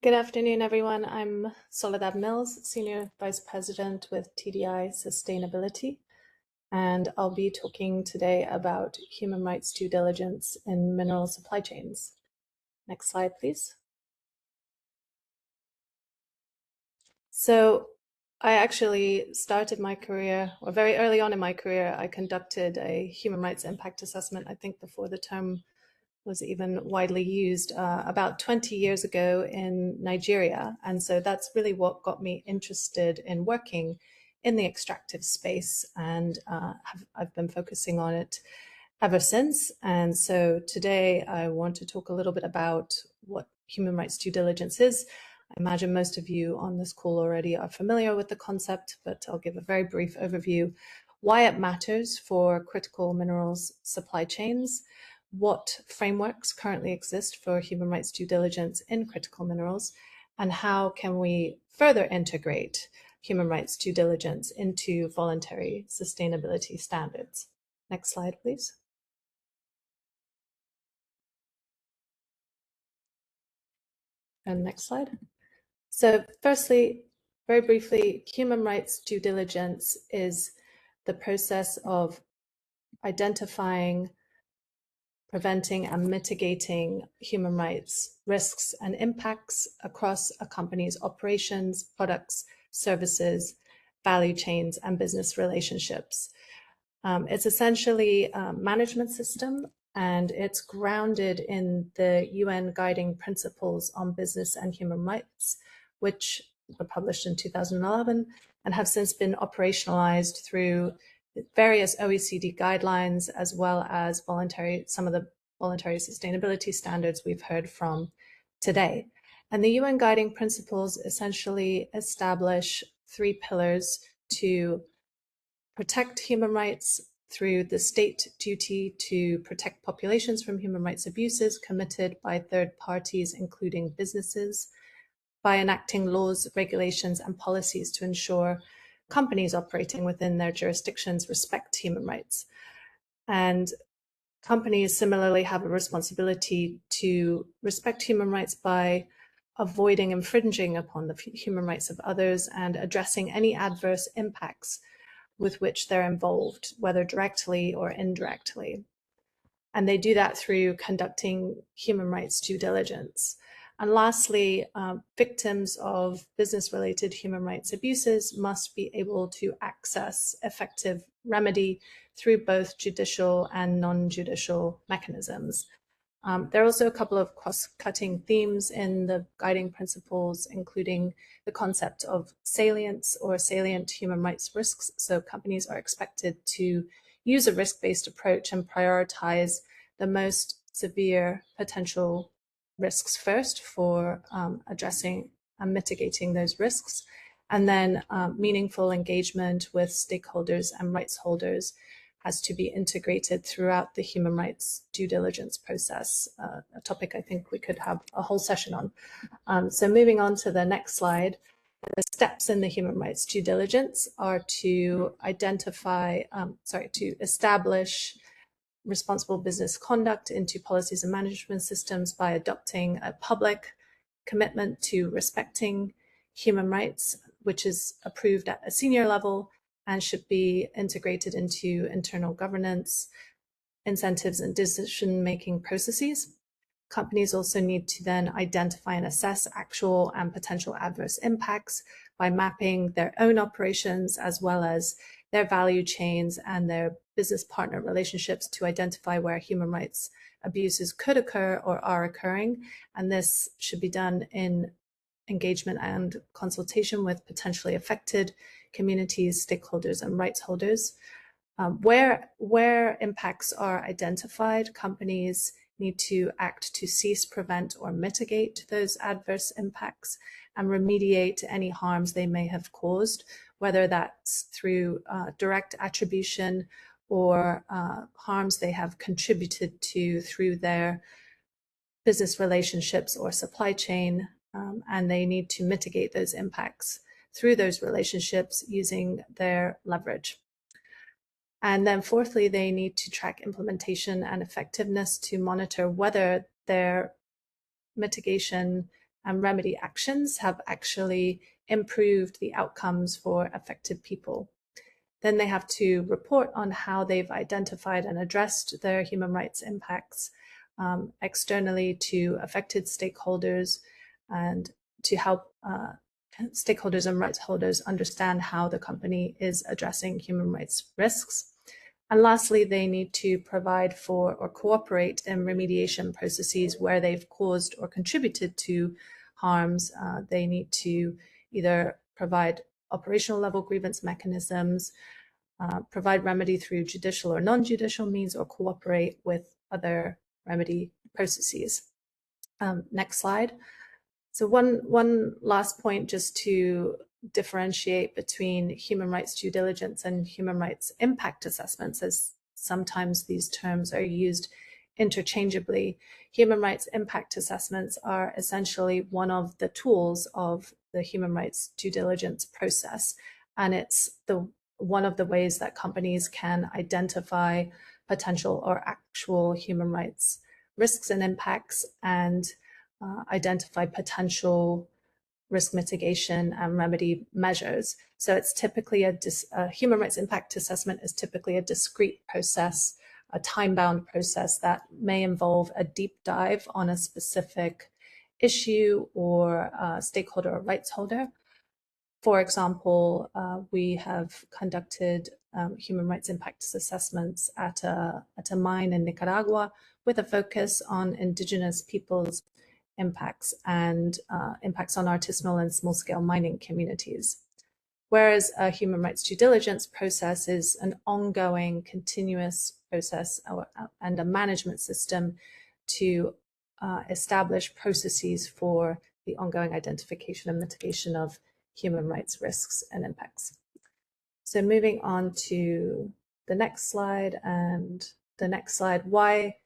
Good afternoon, everyone. I'm Soledad Mills, Senior Vice President with TDI Sustainability, and I'll be talking today about human rights due diligence in mineral supply chains. Next slide, please. So I actually started my career, or very early on in my career, I conducted a human rights impact assessment, I think before the term was even widely used, about 20 years ago in Nigeria. And so that's really what got me interested in working in the extractive space, and I've been focusing on it ever since. And so today I want to talk a little bit about what human rights due diligence is. I imagine most of you on this call already are familiar with the concept, but I'll give a very brief overview, why it matters for critical minerals supply chains, what frameworks currently exist for human rights due diligence in critical minerals, and how can we further integrate human rights due diligence into voluntary sustainability standards. Next slide, please. And next slide. So firstly, very briefly, human rights due diligence is the process of identifying, preventing, and mitigating human rights risks and impacts across a company's operations, products, services, value chains, and business relationships. It's essentially a management system, and it's grounded in the UN Guiding Principles on Business and Human Rights, which were published in 2011 and have since been operationalized through various OECD guidelines, as well as some of the voluntary sustainability standards we've heard from today. And the UN Guiding Principles essentially establish 3 pillars to protect human rights through the state duty to protect populations from human rights abuses committed by third parties, including businesses, by enacting laws, regulations, and policies to ensure companies operating within their jurisdictions respect human rights. And companies similarly have a responsibility to respect human rights by avoiding infringing upon the human rights of others and addressing any adverse impacts with which they're involved, whether directly or indirectly. And they do that through conducting human rights due diligence. And lastly, victims of business-related human rights abuses must be able to access effective remedy through both judicial and non-judicial mechanisms. There are also a couple of cross-cutting themes in the guiding principles, including the concept of salience or salient human rights risks. So companies are expected to use a risk-based approach and prioritize the most severe potential risks first for addressing and mitigating those risks, and then meaningful engagement with stakeholders and rights holders has to be integrated throughout the human rights due diligence process, a topic I think we could have a whole session on. So moving on to the next slide, the steps in the human rights due diligence are to to establish responsible business conduct into policies and management systems by adopting a public commitment to respecting human rights, which is approved at a senior level and should be integrated into internal governance, incentives, and decision-making processes. Companies also need to then identify and assess actual and potential adverse impacts by mapping their own operations as well as their value chains and their business partner relationships to identify where human rights abuses could occur or are occurring. And this should be done in engagement and consultation with potentially affected communities, stakeholders, and rights holders. Where impacts are identified, companies need to act to cease, prevent, or mitigate those adverse impacts and remediate any harms they may have caused, whether that's through direct attribution or harms they have contributed to through their business relationships or supply chain, and they need to mitigate those impacts through those relationships using their leverage. And then fourthly, they need to track implementation and effectiveness to monitor whether their mitigation and remedy actions have actually improved the outcomes for affected people. Then they have to report on how they've identified and addressed their human rights impacts externally to affected stakeholders, and to help stakeholders and rights holders understand how the company is addressing human rights risks. And lastly, they need to provide for or cooperate in remediation processes where they've caused or contributed to harms. They need to either provide operational level grievance mechanisms, provide remedy through judicial or non-judicial means, or cooperate with other remedy processes. Next slide. So one last point, just to differentiate between human rights due diligence and human rights impact assessments, as sometimes these terms are used interchangeably. Human rights impact assessments are essentially one of the tools of the human rights due diligence process, and it's one of the ways that companies can identify potential or actual human rights risks and impacts, and identify potential risk mitigation and remedy measures. So it's typically a human rights impact assessment is typically a discrete process, a time-bound process that may involve a deep dive on a specific issue or stakeholder or rights holder. For example, we have conducted human rights impact assessments at a mine in Nicaragua with a focus on indigenous peoples' impacts and impacts on artisanal and small-scale mining communities. Whereas a human rights due diligence process is an ongoing, continuous process and a management system to establish processes for the ongoing identification and mitigation of human rights risks and impacts. So moving on to the next slide, and the next slide, why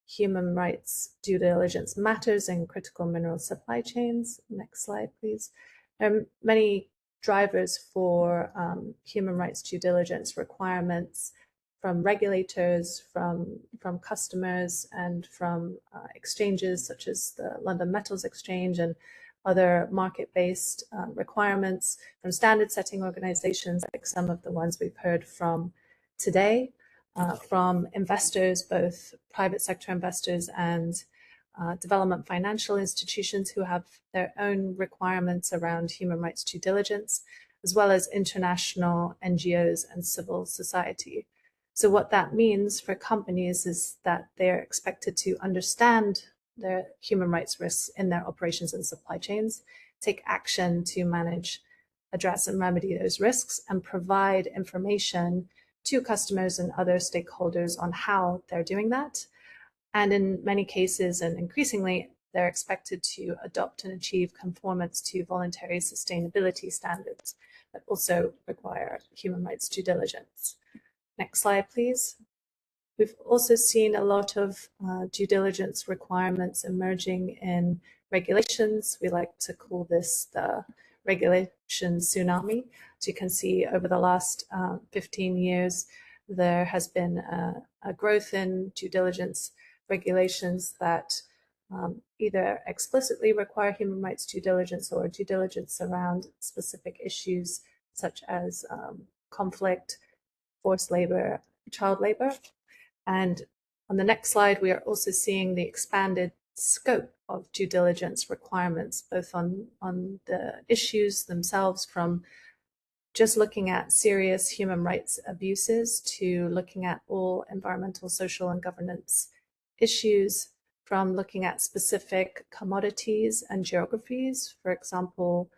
human rights due diligence matters in critical mineral supply chains. Next slide, please. There are many drivers for human rights due diligence requirements from regulators, from customers, and from exchanges such as the London Metals Exchange and other market-based requirements, from standard-setting organizations like some of the ones we've heard from today, from investors, both private sector investors and development financial institutions who have their own requirements around human rights due diligence, as well as international NGOs and civil society. So what that means for companies is that they're expected to understand their human rights risks in their operations and supply chains, take action to manage, address, and remedy those risks, and provide information to customers and other stakeholders on how they're doing that. And in many cases, and increasingly, they're expected to adopt and achieve conformance to voluntary sustainability standards that also require human rights due diligence. Next slide, please. We've also seen a lot of due diligence requirements emerging in regulations. We like to call this the regulation tsunami. As you can see, over the last 15 years, there has been a growth in due diligence regulations that either explicitly require human rights due diligence or due diligence around specific issues such as conflict, forced labor, child labor. And on the next slide, we are also seeing the expanded scope of due diligence requirements, both on the issues themselves, from just looking at serious human rights abuses to looking at all environmental, social, and governance issues, from looking at specific commodities and geographies, for example,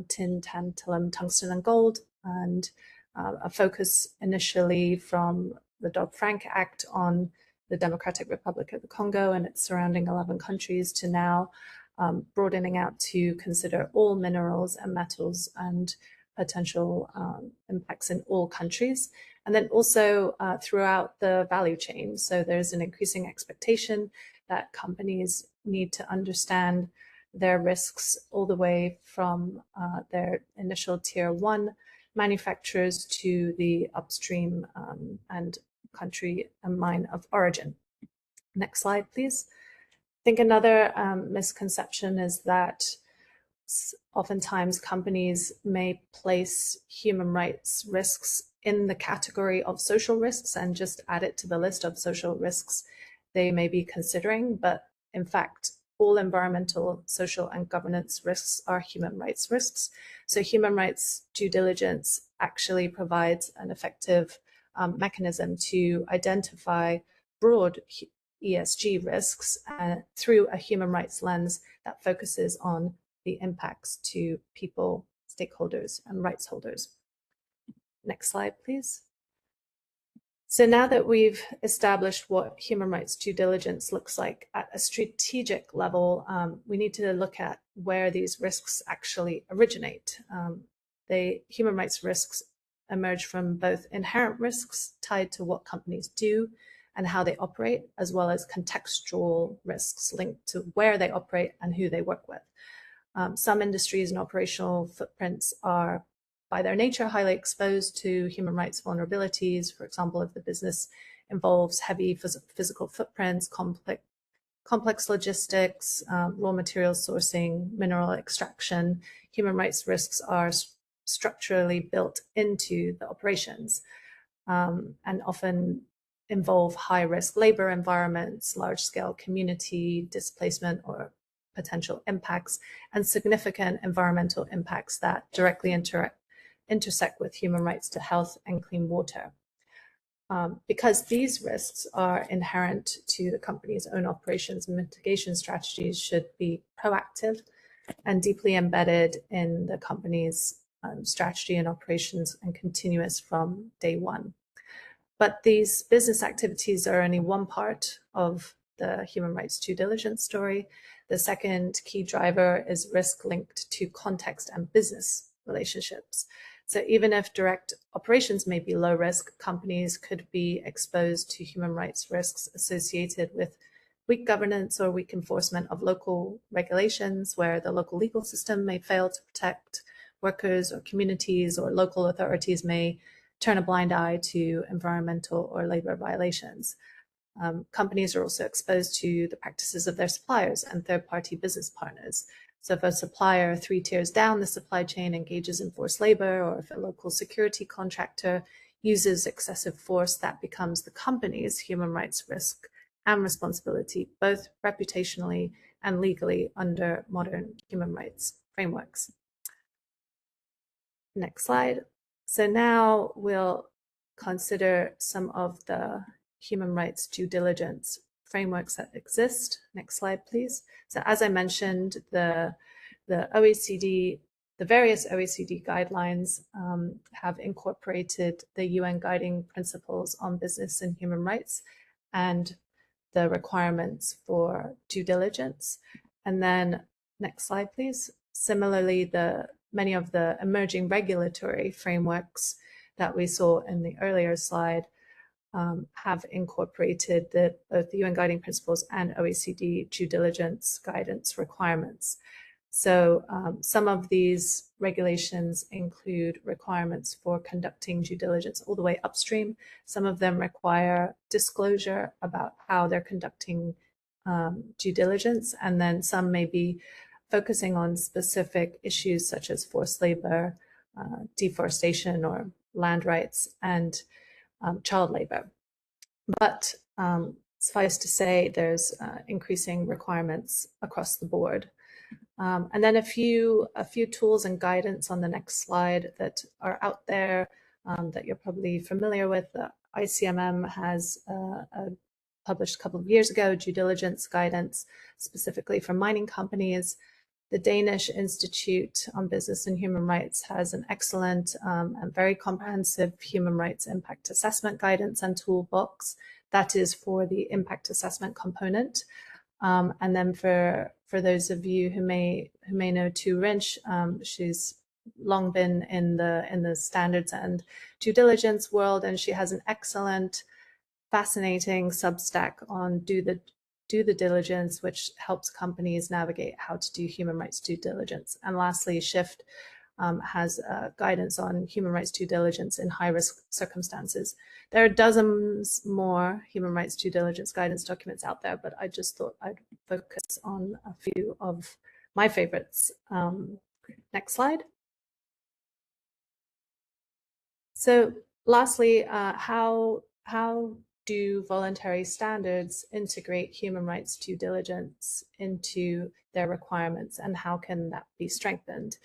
tin, tantalum, tungsten, and gold, and a focus initially from the Dodd-Frank Act on the Democratic Republic of the Congo and its surrounding 11 countries, to now broadening out to consider all minerals and metals and potential impacts in all countries, and then also throughout the value chain. So there's an increasing expectation that companies need to understand their risks all the way from their initial tier 1 manufacturers to the upstream and country and mine of origin. Next slide, please. I think another misconception is that oftentimes companies may place human rights risks in the category of social risks and just add it to the list of social risks they may be considering. But in fact, all environmental, social, and governance risks are human rights risks. So human rights due diligence actually provides an effective mechanism to identify broad ESG risks through a human rights lens that focuses on the impacts to people, stakeholders, and rights holders. Next slide, please. So now that we've established what human rights due diligence looks like at a strategic level, we need to look at where these risks actually originate. The human rights risks emerge from both inherent risks tied to what companies do and how they operate, as well as contextual risks linked to where they operate and who they work with. Some industries and operational footprints are, by their nature, highly exposed to human rights vulnerabilities. For example, if the business involves heavy physical footprints, complex logistics, raw material sourcing, mineral extraction, human rights risks are structurally built into the operations and often involve high-risk labor environments, large-scale community displacement or potential impacts, and significant environmental impacts that directly intersect with human rights to health and clean water. Because these risks are inherent to the company's own operations, mitigation strategies should be proactive and deeply embedded in the company's strategy and operations and continuous from day one. But these business activities are only one part of the human rights due diligence story. The second key driver is risk linked to context and business relationships. So even if direct operations may be low risk, companies could be exposed to human rights risks associated with weak governance or weak enforcement of local regulations, where the local legal system may fail to protect workers or communities, or local authorities may turn a blind eye to environmental or labor violations. Companies are also exposed to the practices of their suppliers and third-party business partners. So if a supplier 3 tiers down the supply chain engages in forced labor, or if a local security contractor uses excessive force, that becomes the company's human rights risk and responsibility, both reputationally and legally under modern human rights frameworks. Next slide. So now we'll consider some of the human rights due diligence frameworks that exist. Next slide, please. So as I mentioned, the OECD, the various OECD guidelines have incorporated the UN guiding principles on business and human rights and the requirements for due diligence. And then next slide, please. Similarly, many of the emerging regulatory frameworks that we saw in the earlier slide have incorporated both the UN guiding principles and OECD due diligence guidance requirements. So some of these regulations include requirements for conducting due diligence all the way upstream. Some of them require disclosure about how they're conducting due diligence, and then some may be focusing on specific issues such as forced labor, deforestation or land rights, and child labor. But suffice to say, there's increasing requirements across the board. And then a few tools and guidance on the next slide that are out there that you're probably familiar with. The ICMM has published a couple of years ago due diligence guidance specifically for mining companies. The Danish Institute on Business and Human Rights has an excellent and very comprehensive human rights impact assessment guidance and toolbox that is for the impact assessment component. And then for those of you who may know Tu Rinch, she's long been in the standards and due diligence world, and she has an excellent, fascinating Substack on do the diligence, which helps companies navigate how to do human rights due diligence. And lastly, Shift has guidance on human rights due diligence in high-risk circumstances. There are dozens more human rights due diligence guidance documents out there, but I just thought I'd focus on a few of my favorites. Next slide. So lastly, how do voluntary standards integrate human rights due diligence into their requirements, and how can that be strengthened?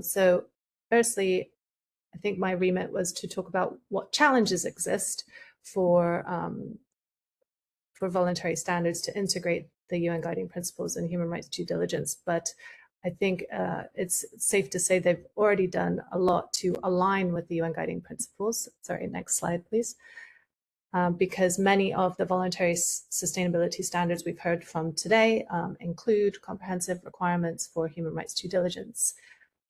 So firstly, I think my remit was to talk about what challenges exist for voluntary standards to integrate the UN guiding principles and human rights due diligence. But I think it's safe to say they've already done a lot to align with the UN guiding principles. Sorry, next slide, please. Because many of the voluntary sustainability standards we've heard from today include comprehensive requirements for human rights due diligence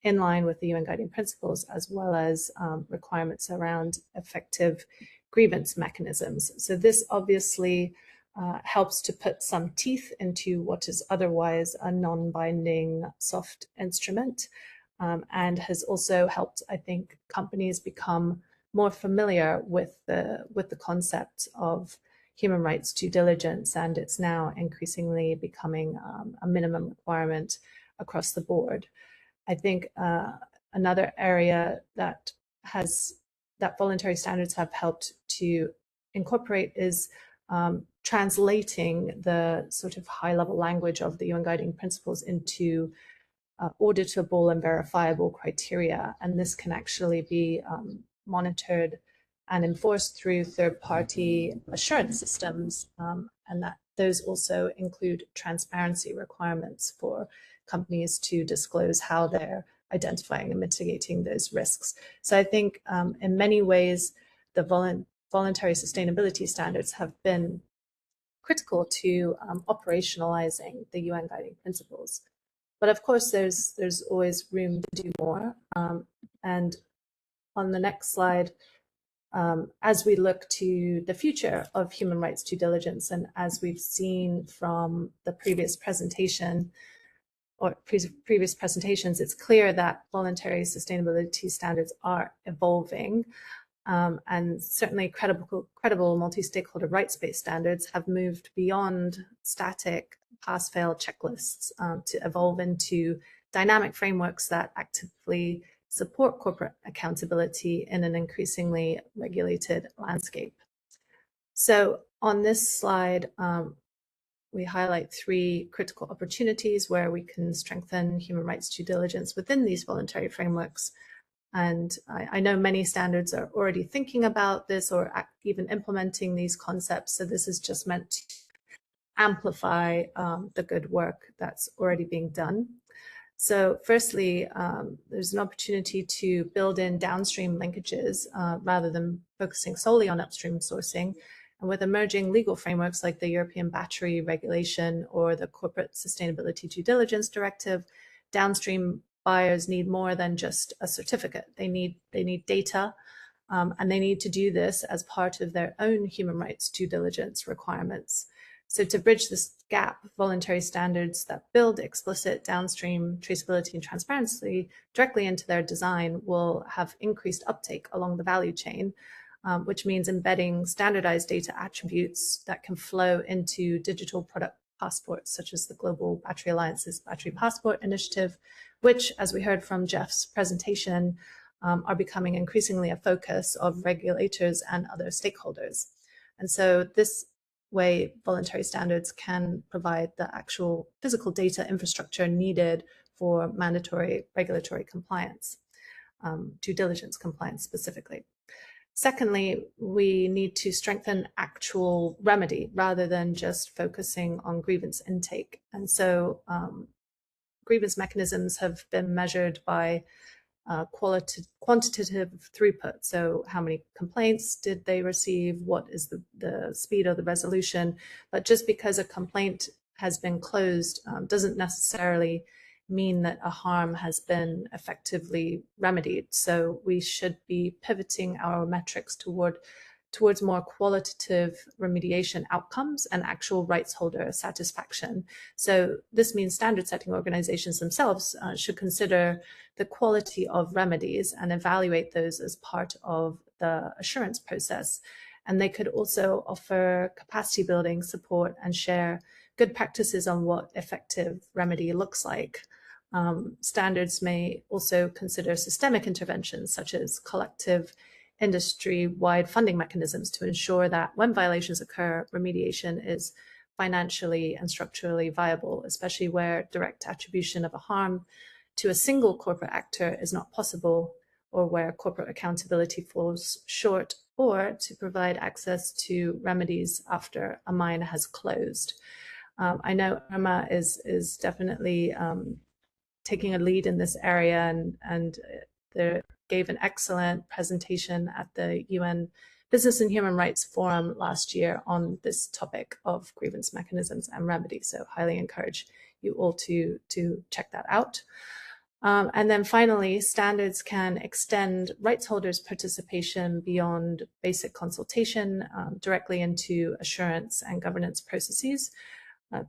in line with the UN guiding principles, as well as requirements around effective grievance mechanisms. So this obviously helps to put some teeth into what is otherwise a non-binding soft instrument, and has also helped, I think, companies become more familiar with the concept of human rights due diligence, and it's now increasingly becoming a minimum requirement across the board. I think another area that voluntary standards have helped to incorporate is translating the sort of high-level language of the UN guiding principles into auditable and verifiable criteria, and this can actually be monitored and enforced through third-party assurance systems, and that those also include transparency requirements for companies to disclose how they're identifying and mitigating those risks. So I think in many ways, the voluntary sustainability standards have been critical to operationalizing the UN guiding principles. But of course, there's always room to do more. And on the next slide, as we look to the future of human rights due diligence, and as we've seen from the previous presentation or previous presentations, it's clear that voluntary sustainability standards are evolving. And certainly credible multi-stakeholder rights-based standards have moved beyond static pass-fail checklists to evolve into dynamic frameworks that actively support corporate accountability in an increasingly regulated landscape. So on this slide, we highlight 3 critical opportunities where we can strengthen human rights due diligence within these voluntary frameworks. And I know many standards are already thinking about this or even implementing these concepts. So this is just meant to amplify the good work that's already being done. So firstly, there's an opportunity to build in downstream linkages rather than focusing solely on upstream sourcing. And with emerging legal frameworks like the European Battery Regulation or the Corporate Sustainability Due Diligence Directive, downstream buyers need more than just a certificate. They need data, and they need to do this as part of their own human rights due diligence requirements. So to bridge this gap, voluntary standards that build explicit downstream traceability and transparency directly into their design will have increased uptake along the value chain, which means embedding standardized data attributes that can flow into digital product passports, such as the Global Battery Alliance's Battery Passport Initiative, which, as we heard from Jeff's presentation, are becoming increasingly a focus of regulators and other stakeholders. And so this way, voluntary standards can provide the actual physical data infrastructure needed for mandatory regulatory compliance, due diligence compliance specifically. Secondly, we need to strengthen actual remedy rather than just focusing on grievance intake. And so grievance mechanisms have been measured by quantitative throughput. So how many complaints did they receive? What is the speed of the resolution? But just because a complaint has been closed doesn't necessarily mean that a harm has been effectively remedied. So we should be pivoting our metrics towards more qualitative remediation outcomes and actual rights holder satisfaction. So this means standard setting organizations themselves should consider the quality of remedies and evaluate those as part of the assurance process. And they could also offer capacity building support and share good practices on what effective remedy looks like. Standards may also consider systemic interventions such as collective industry-wide funding mechanisms to ensure that when violations occur, remediation is financially and structurally viable, especially where direct attribution of a harm to a single corporate actor is not possible, or where corporate accountability falls short, or to provide access to remedies after a mine has closed. I know Irma is definitely taking a lead in this area, and gave an excellent presentation at the UN Business and Human Rights Forum last year on this topic of grievance mechanisms and remedies. So highly encourage you all to check that out. And then finally, standards can extend rights holders' participation beyond basic consultation directly into assurance and governance processes.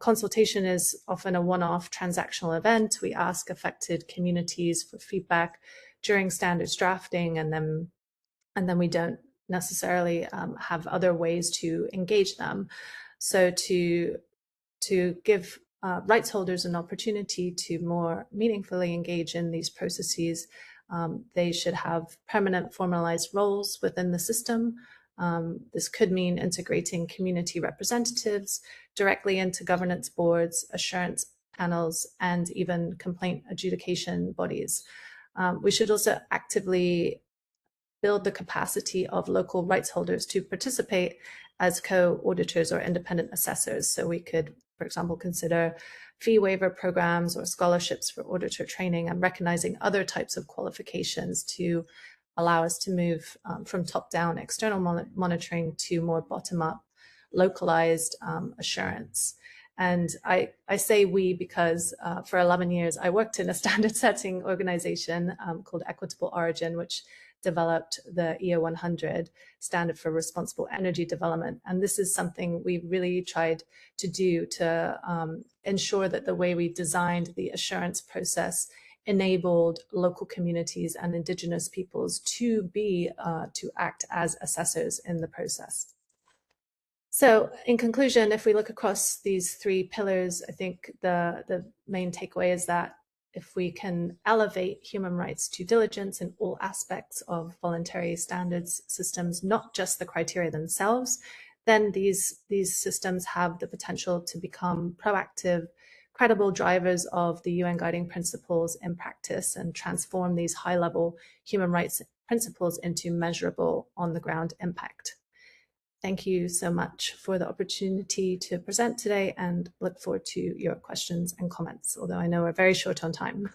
Consultation is often a one-off transactional event. We ask affected communities for feedback during standards drafting, and then we don't necessarily have other ways to engage them. So to give rights holders an opportunity to more meaningfully engage in these processes, they should have permanent formalized roles within the system. This could mean integrating community representatives directly into governance boards, assurance panels, and even complaint adjudication bodies. We should also actively build the capacity of local rights holders to participate as co-auditors or independent assessors. So we could, for example, consider fee waiver programs or scholarships for auditor training, and recognizing other types of qualifications to allow us to move from top-down external monitoring to more bottom-up localized assurance. And I say we because for 11 years I worked in a standard setting organization called Equitable Origin, which developed the EO 100 standard for responsible energy development. And this is something we really tried to do to ensure that the way we designed the assurance process enabled local communities and indigenous peoples to act as assessors in the process. So in conclusion, if we look across these three pillars, I think the main takeaway is that if we can elevate human rights due diligence in all aspects of voluntary standards systems, not just the criteria themselves, then these systems have the potential to become proactive, credible drivers of the UN guiding principles in practice and transform these high-level human rights principles into measurable on-the-ground impact. Thank you so much for the opportunity to present today, and look forward to your questions and comments, although I know we're very short on time.